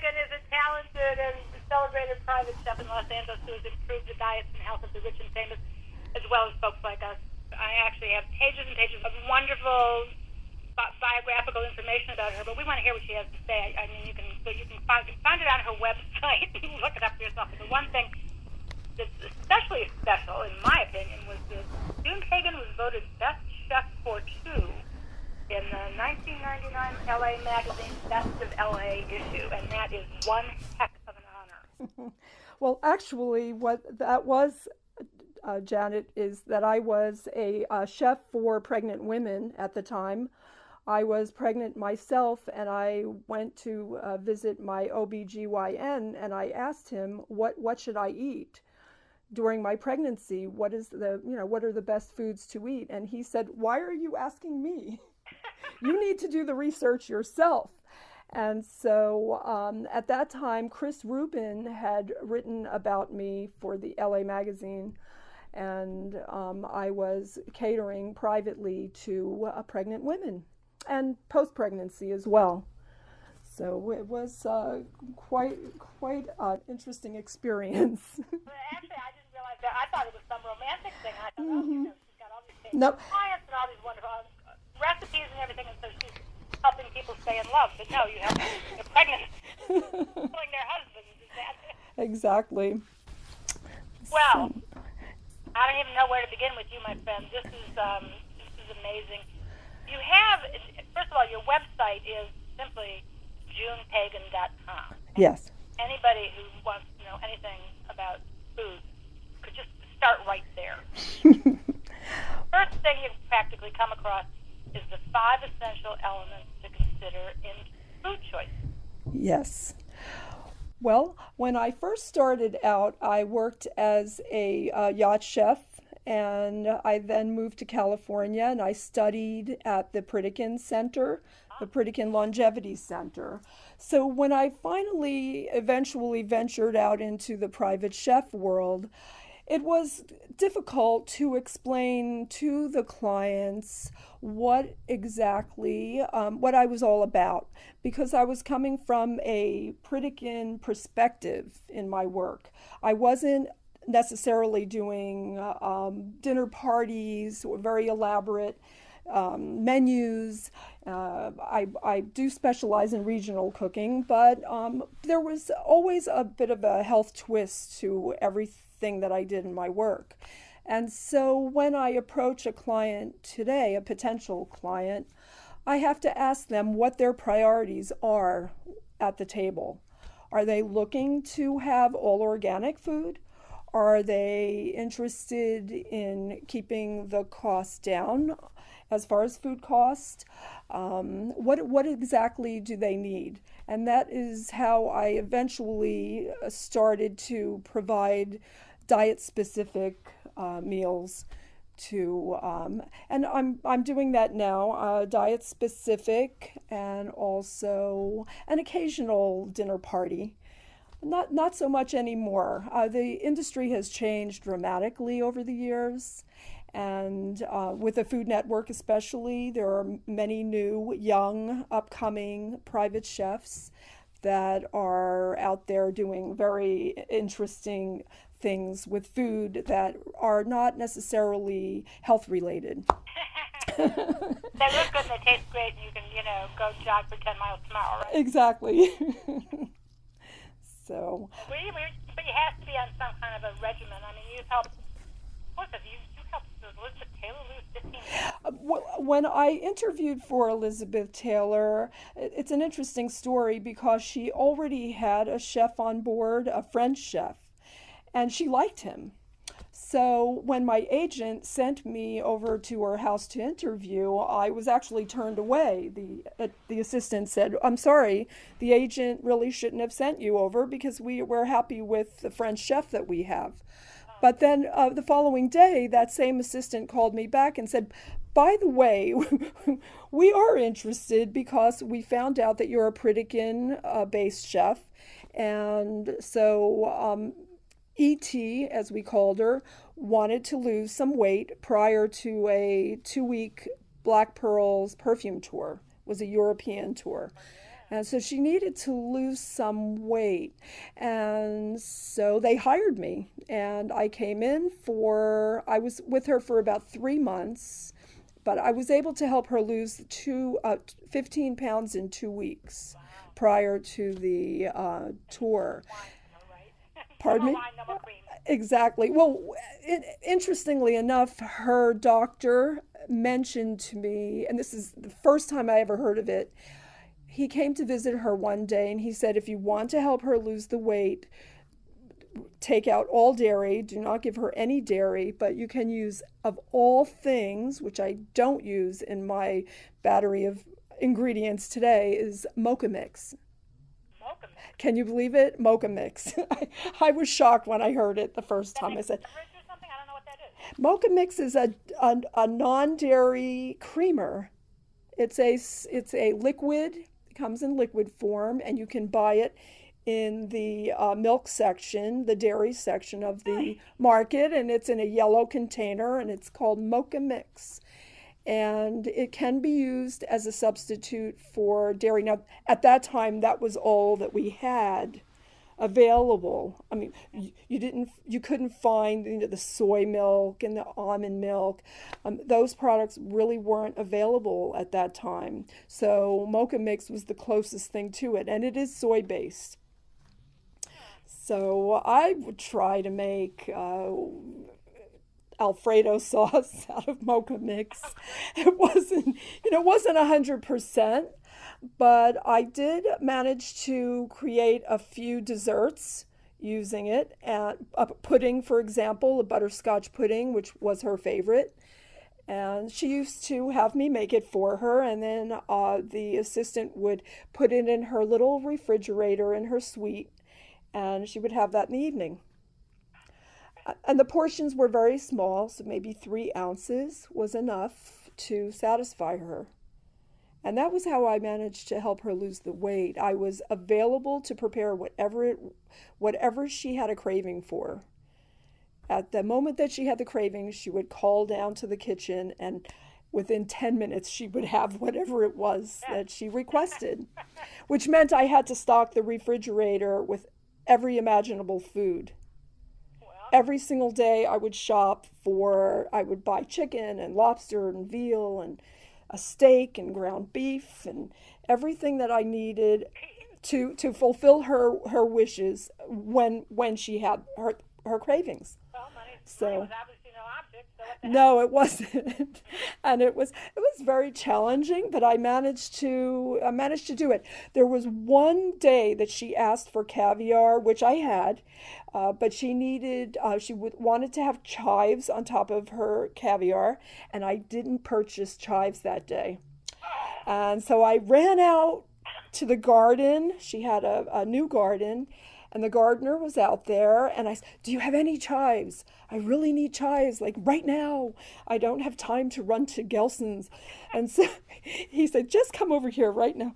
Pagan is a talented and celebrated private chef in Los Angeles who has improved the diets and health of the rich and famous, as well as folks like us. I actually have pages and pages of wonderful biographical information about her, but we want to hear what she has to say. I mean, you can find it on her website. You can look it up for yourself. But the one thing that's especially special, in my opinion, was that June Pagan was voted Best Chef for Two in the 1999 LA Magazine Best of LA issue, and that is one heck of an honor. Well, actually, what that was, Janet, is that I was a chef for pregnant women at the time. I was pregnant myself, and I went to visit my OBGYN, and I asked him, what should I eat during my pregnancy? What are the best foods to eat? And he said, why are you asking me? You need to do the research yourself. And so at that time, Chris Rubin had written about me for the LA Magazine, and I was catering privately to pregnant women and post-pregnancy as well. So it was quite an interesting experience. Well, actually, I didn't realize that. I thought it was some romantic thing. I thought, she's got all these Nope. clients and all these wonderful recipes and everything, and so she's helping people stay in love. But no, you have the pregnant killing their husbands. Is that it? Exactly. Well, I don't even know where to begin with you, my friend. This is amazing. You have, first of all, your website is simply junepagan.com. Yes. Anybody who wants to know anything about food could just start right there. First thing you practically come across is the 5 essential elements to consider in food choice. Yes. Well, when I first started out, I worked as a yacht chef, and I then moved to California, and I studied at the Pritikin Center, the Pritikin Longevity Center. So when I eventually ventured out into the private chef world, it was difficult to explain to the clients what exactly, what I was all about, because I was coming from a Pritikin perspective in my work. I wasn't necessarily doing dinner parties or very elaborate menus. I do specialize in regional cooking, but there was always a bit of a health twist to everything that I did in my work. And so when I approach a client today, a potential client, I have to ask them what their priorities are at the table. Are they looking to have all organic food? Are they interested in keeping the cost down as far as food cost? What exactly do they need? And that is how I eventually started to provide diet-specific meals to, and I'm doing that now, diet-specific, and also an occasional dinner party. Not so much anymore. The industry has changed dramatically over the years, and with the Food Network especially, there are many new, young, upcoming private chefs that are out there doing very interesting things with food that are not necessarily health related. They look good and they taste great, and you can, go jog for 10 miles tomorrow, right? Exactly. So. But you have to be on some kind of a regimen. I mean, you've helped. You helped Elizabeth Taylor lose 15 pounds. When I interviewed for Elizabeth Taylor, it's an interesting story because she already had a chef on board, a French chef, and she liked him. So when my agent sent me over to her house to interview, I was actually turned away. The assistant said, "I'm sorry, the agent really shouldn't have sent you over because we're happy with the French chef that we have." But then the following day, that same assistant called me back and said, "By the way, we are interested because we found out that you're a Pritikin-based chef, and so E.T., as we called her, wanted to lose some weight prior to a 2-week Black Pearls perfume tour. It was a European tour. And so she needed to lose some weight. And so they hired me. And I came in I was with her for about 3 months, but I was able to help her lose 15 pounds in 2 weeks prior to the tour. Pardon me? Exactly. Well, interestingly enough, her doctor mentioned to me, and this is the first time I ever heard of it. He came to visit her one day and he said, if you want to help her lose the weight, take out all dairy, do not give her any dairy, but you can use, of all things, which I don't use in my battery of ingredients today, is Mocha mix. Mocha mix? Can you believe it? Mocha mix. I was shocked when I heard it the first time. I said, I don't know what that is. Mocha mix is a non-dairy creamer. It's a liquid. It comes in liquid form, and you can buy it in the milk section, the dairy section of the market, and it's in a yellow container, and it's called Mocha Mix. And it can be used as a substitute for dairy. Now, at that time, that was all that we had available. I mean, you couldn't find the soy milk and the almond milk. Those products really weren't available at that time. So Mocha Mix was the closest thing to it, and it is soy based. So I would try to make Alfredo sauce out of Mocha Mix. It wasn't 100%, but I did manage to create a few desserts using it. And a pudding, for example, a butterscotch pudding, which was her favorite. And she used to have me make it for her, and then the assistant would put it in her little refrigerator in her suite, and she would have that in the evening. And the portions were very small, so maybe 3 ounces was enough to satisfy her. And that was how I managed to help her lose the weight. I was available to prepare whatever she had a craving for. At the moment that she had the craving, she would call down to the kitchen, and within 10 minutes she would have whatever it was that she requested, which meant I had to stock the refrigerator with every imaginable food. Every single day I would I would buy chicken and lobster and veal and a steak and ground beef and everything that I needed to fulfill her wishes when she had her cravings. Well, money So was obviously no object, so what the heck? no, it wasn't. And it was very challenging, but I managed to do it. There was one day that she asked for caviar, which I had, but she wanted to have chives on top of her caviar, and I didn't purchase chives that day. And so I ran out to the garden. She had a new garden, and the gardener was out there, and I said, do you have any chives? I really need chives, like right now. I don't have time to run to Gelson's. And so he said, just come over here right now.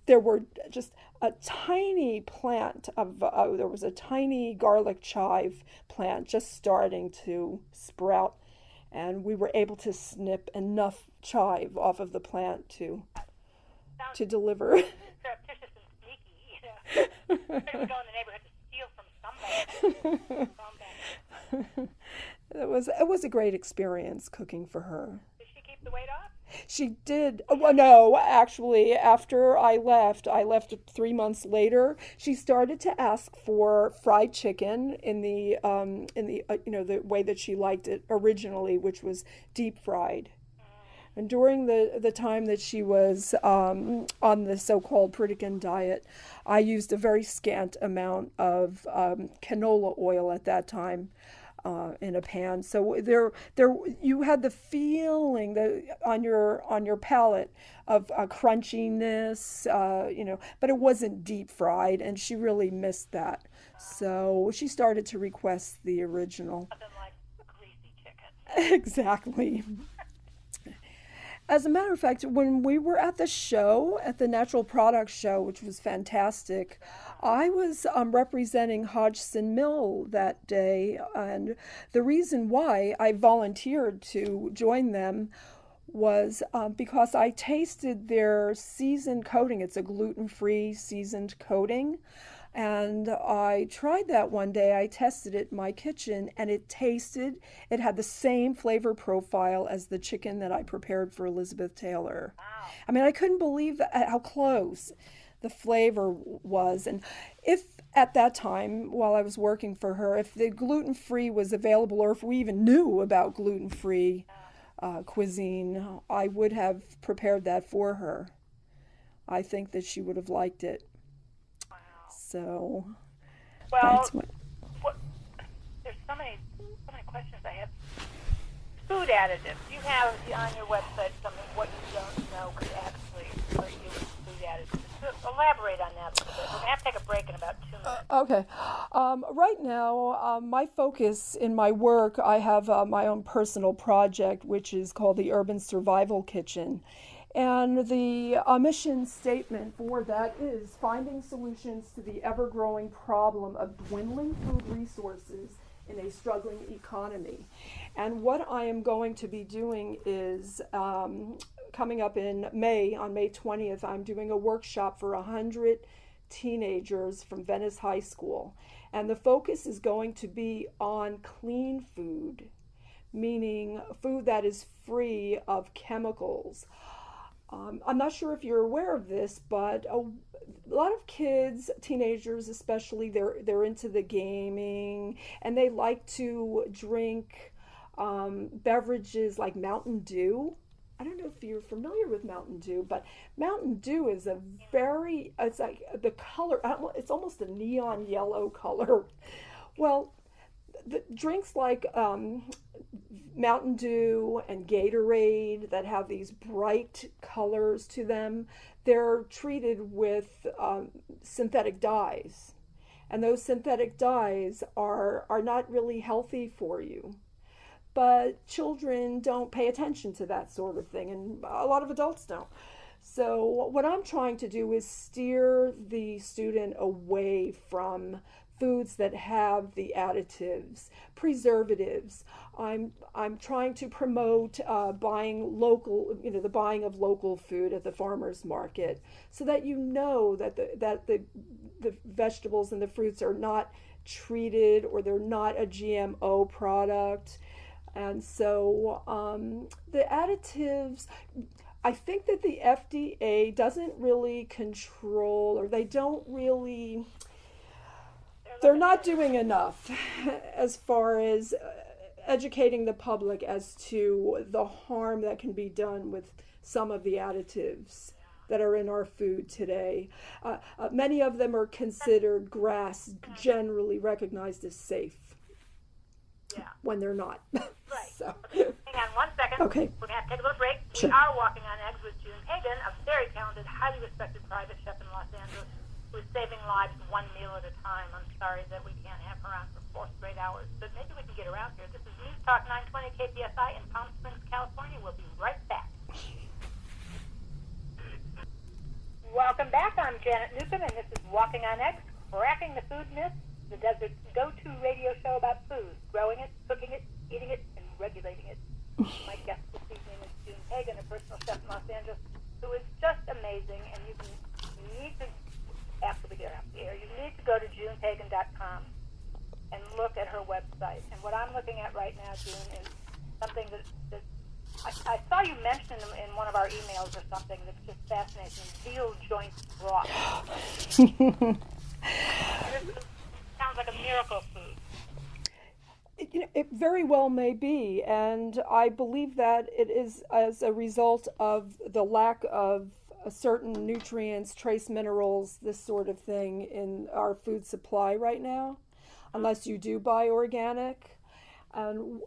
There were just a tiny plant there was a tiny garlic chive plant just starting to sprout. And we were able to snip enough chive off of the plant to deliver. Surreptitious and sneaky, Maybe we go in the neighborhood to steal from somebody. It was a great experience cooking for her. Did she keep the weight off? She did. Well, no, actually, after I left 3 months later, she started to ask for fried chicken in the the way that she liked it originally, which was deep fried. And during the time that she was on the so-called Pagan diet, I used a very scant amount of canola oil at that time in a pan. So there you had the feeling on your palate of crunchiness, but it wasn't deep fried, and she really missed that. So she started to request the original. Nothing like greasy chicken. Exactly. As a matter of fact, when we were at the Natural Products Show, which was fantastic, I was representing Hodgson Mill that day, and the reason why I volunteered to join them was because I tasted their seasoned coating. It's a gluten-free seasoned coating. And I tried that one day. I tested it in my kitchen and it had the same flavor profile as the chicken that I prepared for Elizabeth Taylor. Wow. I mean, I couldn't believe how close the flavor was. And if at that time, while I was working for her, if the gluten-free was available or if we even knew about gluten-free cuisine, I would have prepared that for her. I think that she would have liked it. Wow. So Well, that's what. there's so many questions I have. Food additives. You have on your website something what you don't know could actually hurt you with food additives. So elaborate on that a little bit. We're going to have to take a break in about 2 minutes. Okay. Right now, my focus in my work, I have my own personal project, which is called the Urban Survival Kitchen. And the mission statement for that is finding solutions to the ever-growing problem of dwindling food resources in a struggling economy. And what I am going to be doing is coming up in May, on May 20th, I'm doing a workshop for 100 teenagers from Venice High School. And the focus is going to be on clean food, meaning food that is free of chemicals. I'm not sure if you're aware of this, but a lot of kids, teenagers especially, they're into the gaming and they like to drink beverages like Mountain Dew. I don't know if you're familiar with Mountain Dew, but Mountain Dew is it's like the color, it's almost a neon yellow color. Well, the drinks like Mountain Dew and Gatorade that have these bright colors to them, they're treated with synthetic dyes. And those synthetic dyes are not really healthy for you. But children don't pay attention to that sort of thing, and a lot of adults don't. So what I'm trying to do is steer the student away from foods that have the additives, preservatives. I'm trying to promote buying local, the buying of local food at the farmers market, so that you know that the vegetables and the fruits are not treated or they're not a GMO product. And so the additives, I think that the FDA doesn't really control, or they're not doing enough as far as educating the public as to the harm that can be done with some of the additives that are in our food today. Many of them are considered generally recognized as safe. Yeah. When they're not. Right. So. Okay. Hang on 1 second. Okay. We're going to have to take a little break. Sure. We are walking on eggs with June Pagan, a very talented, highly respected private chef in Los Angeles who is saving lives one meal at a time. I'm sorry that we can't have her on for 4 straight hours, but maybe we can get her out here. This is News Talk 920 KPSI in Palm Springs, California. We'll be right back. Welcome back. I'm Janet Newcomb, and this is Walking on Eggs, Cracking the Food Myth, the desert's go-to radio show about food, growing it, cooking it, eating it, and regulating it. My guest this evening is June Pagan, a personal chef in Los Angeles, who is just amazing, and you need to, after we get off the air, you need to go to JunePagan.com and look at her website. And what I'm looking at right now, June, is something that I saw you mention in one of our emails or something that's just fascinating, veal joint broth. Sounds like a miracle food. It very well may be, and I believe that it is as a result of the lack of certain nutrients, trace minerals, this sort of thing in our food supply right now, unless you do buy organic. And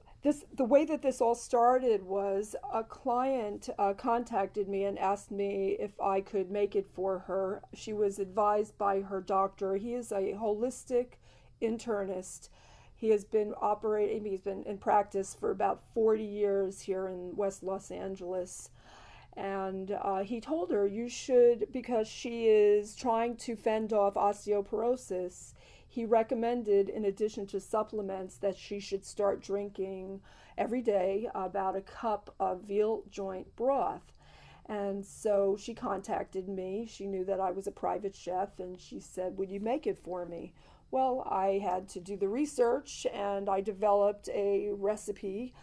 the way that this all started was a client contacted me and asked me if I could make it for her. She was advised by her doctor. He is a holistic internist. He's been in practice for about 40 years here in West Los Angeles. And he told her, you should, because she is trying to fend off osteoporosis, he recommended, in addition to supplements, that she should start drinking every day about a cup of veal joint broth. And so she contacted me. She knew that I was a private chef, and she said, would you make it for me? Well, I had to do the research, and I developed a recipe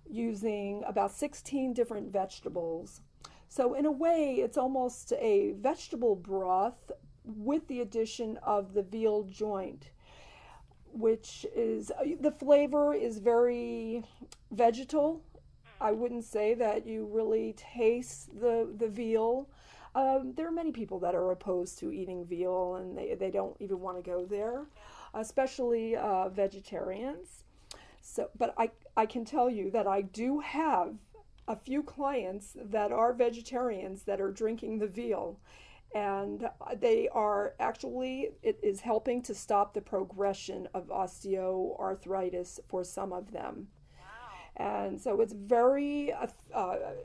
using about 16 different vegetables. So in a way, it's almost a vegetable broth with the addition of the veal joint, which is, the flavor is very vegetal. I wouldn't say that you really taste the veal. There are many people that are opposed to eating veal, and they don't even want to go there, especially vegetarians. So, but I can tell you that I do have a few clients that are vegetarians that are drinking the veal, and they are actually, it is helping to stop the progression of osteoarthritis for some of them. And so it's very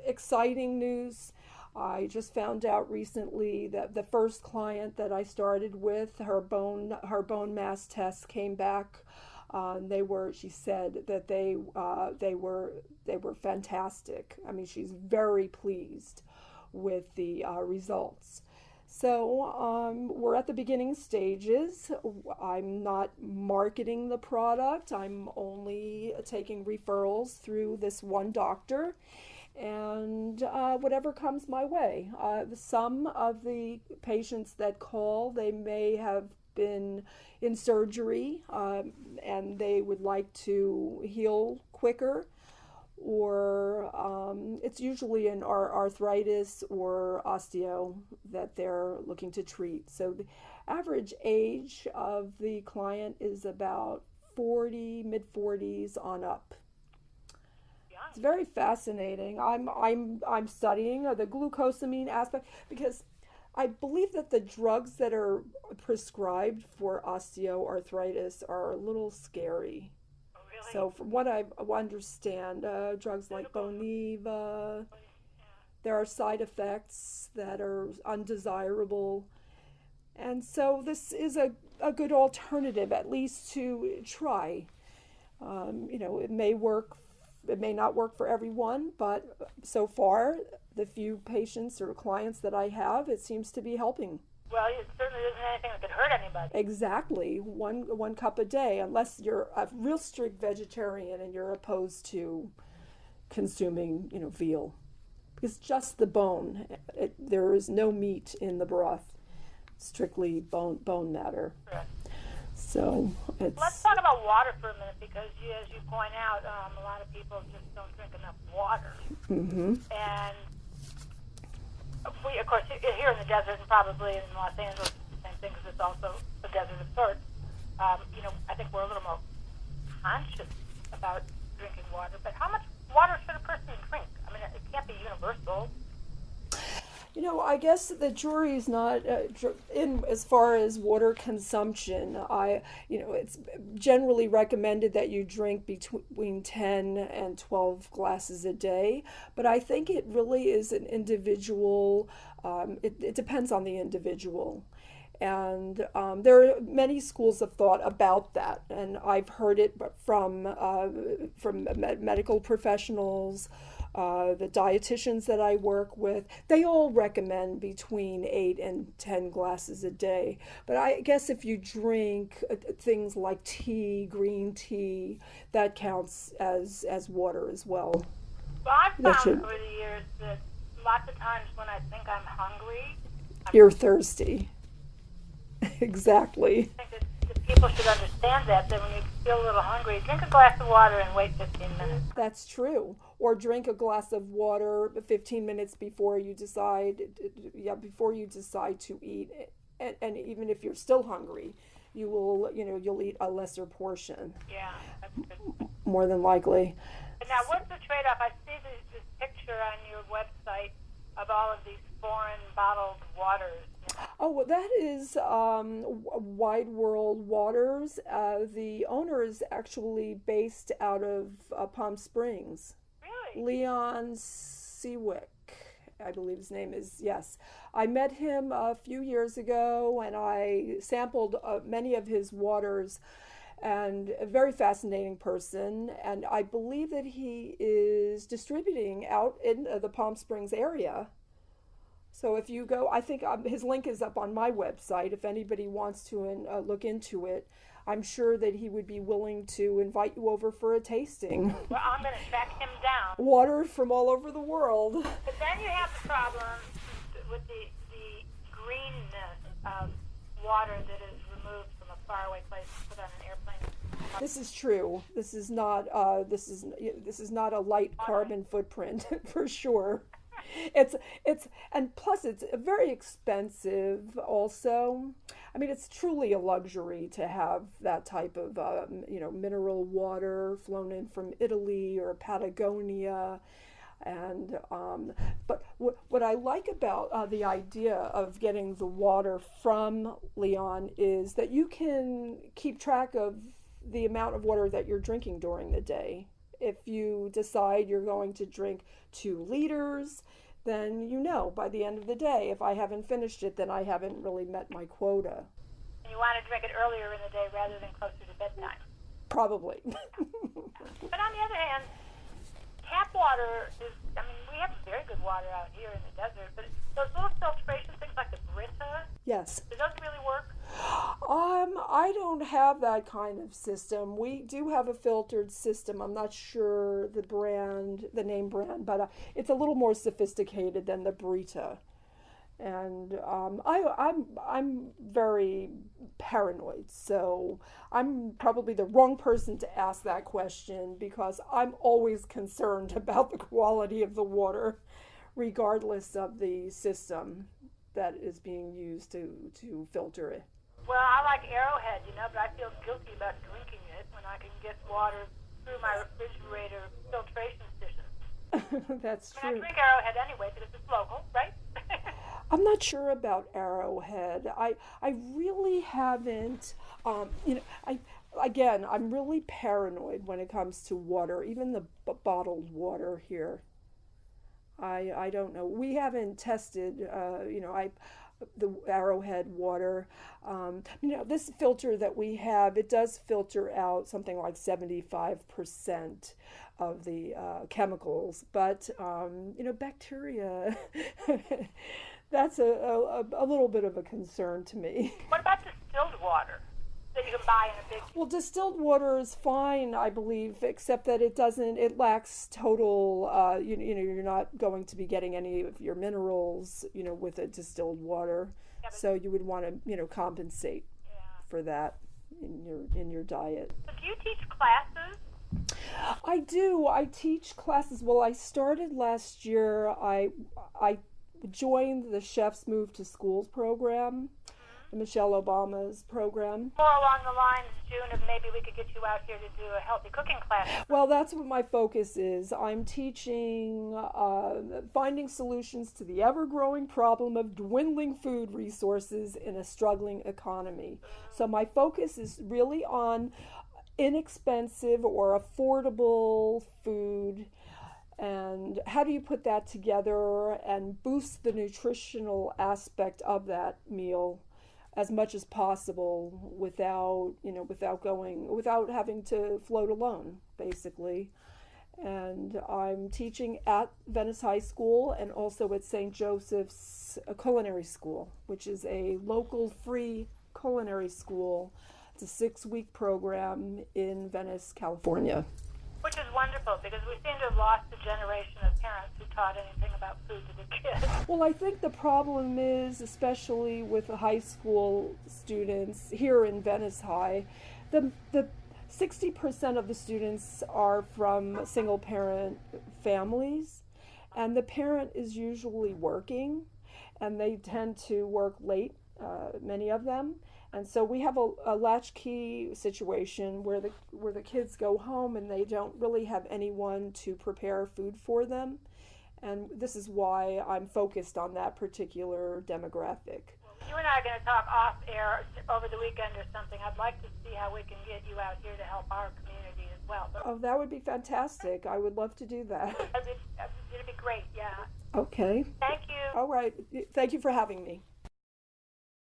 exciting news. I just found out recently that the first client that I started with, her bone mass test came back. She said that they were fantastic. I mean, she's very pleased with the results. So we're at the beginning stages. I'm not marketing the product. I'm only taking referrals through this one doctor, and whatever comes my way. Some of the patients that call, they may have been in surgery, and they would like to heal quicker, or it's usually an arthritis or osteo that they're looking to treat. So the average age of the client is about 40, mid-40s on up. It's very fascinating. I'm studying the glucosamine aspect, because I believe that the drugs that are prescribed for osteoarthritis are a little scary. Really? So from what I understand, drugs like Boniva, there are side effects that are undesirable. And so this is a good alternative, at least to try. It may work, it may not work for everyone, but so far, the few patients or clients that I have, it seems to be helping. Well, it certainly isn't anything that could hurt anybody. Exactly. One cup a day, unless you're a real strict vegetarian and you're opposed to consuming, veal. Because just the bone, there is no meat in the broth, strictly bone matter. Correct. So Let's talk about water for a minute, because as you point out, a lot of people just don't drink enough water. Mm-hmm. And we, of course, here in the desert, and probably in Los Angeles, the same thing, because it's also a desert of sorts. I think we're a little more conscious about drinking water. But how much water should a person drink? I mean, it can't be universal. I guess the jury's not in as far as water consumption. It's generally recommended that you drink between 10 and 12 glasses a day, but I think it really is an individual, it depends on the individual. And there are many schools of thought about that, and I've heard it from medical professionals, the dietitians that I work with. They all recommend between 8 and 10 glasses a day. But I guess if you drink things like tea, green tea, that counts as water as well. Well, I've found over the years that lots of times when I think I'm hungry, you're thirsty. Exactly. I think that people should understand that when you feel a little hungry, drink a glass of water and wait 15 minutes. That's true. Or drink a glass of water 15 minutes before you decide to eat. And even if you're still hungry, you'll eat a lesser portion. Yeah, that's good. More than likely. And now, what's the trade-off? I see this picture on your website of all of these foreign bottled waters. Oh, well, that is Wide World Waters. The owner is actually based out of Palm Springs. Really? Leon Seawick. I believe his name is, yes. I met him a few years ago and I sampled many of his waters, and a very fascinating person. And I believe that he is distributing out in the Palm Springs area. So if you go, I think his link is up on my website. If anybody wants to look into it, I'm sure that he would be willing to invite you over for a tasting. Well, I'm going to track him down. Water from all over the world. But then you have the problem with the greenness of water that is removed from a faraway place and put on an airplane. This is true. This is not a light carbon footprint for sure. It's and plus it's very expensive also. I mean, it's truly a luxury to have that type of mineral water flown in from Italy or Patagonia. And but what I like about the idea of getting the water from Leon is that you can keep track of the amount of water that you're drinking during the day. If you decide you're going to drink 2 liters, then you know by the end of the day, if I haven't finished it, then I haven't really met my quota. And you want to drink it earlier in the day rather than closer to bedtime. Probably. But on the other hand, tap water is, I mean, we have very good water out here in the desert, but those little filtration things like the Brita, Yes. do those really work? I don't have that kind of system. We do have a filtered system. I'm not sure the name brand, but it's a little more sophisticated than the Brita. And I'm very paranoid, so I'm probably the wrong person to ask that question because I'm always concerned about the quality of the water, regardless of the system that is being used to filter it. Well, I like Arrowhead, but I feel guilty about drinking it when I can get water through my refrigerator filtration system. That's I true. drink Arrowhead anyway because it's local, right? I'm not sure about Arrowhead. I really haven't. I'm really paranoid when it comes to water, even the bottled water here. I don't know. We haven't tested. The Arrowhead water. This filter that we have, it does filter out something like 75% of the chemicals, but bacteria. That's a little bit of a concern to me. What about distilled water that you can buy in a big... Well, distilled water is fine, I believe, except that it lacks total, you're not going to be getting any of your minerals, with a distilled water. Yeah, so you would want to, compensate for that in your diet. So do you teach classes? I do. I teach classes. Well, I started last year. I joined the Chefs Move to Schools program, Michelle Obama's program. More along the lines, June, of maybe we could get you out here to do a healthy cooking class. Well, that's what my focus is. I'm teaching finding solutions to the ever-growing problem of dwindling food resources in a struggling economy. So my focus is really on inexpensive or affordable food, and how do you put that together and boost the nutritional aspect of that meal as much as possible without having to float alone, basically. And I'm teaching at Venice High School and also at St. Joseph's Culinary School, which is a local free culinary school. It's a 6-week program in Venice, California. Which is wonderful, because we seem to have lost a generation of parents who taught anything about food to their kids. Well, I think the problem is, especially with the high school students here in Venice High, the 60% of the students are from single-parent families, and the parent is usually working, and they tend to work late, many of them. And so we have a latchkey situation where the kids go home and they don't really have anyone to prepare food for them. And this is why I'm focused on that particular demographic. Well, you and I are going to talk off air over the weekend or something. I'd like to see how we can get you out here to help our community as as well. But Oh, that would be fantastic. I would love to do that. it'd be great, yeah. Okay. Thank you. All right. Thank you for having me.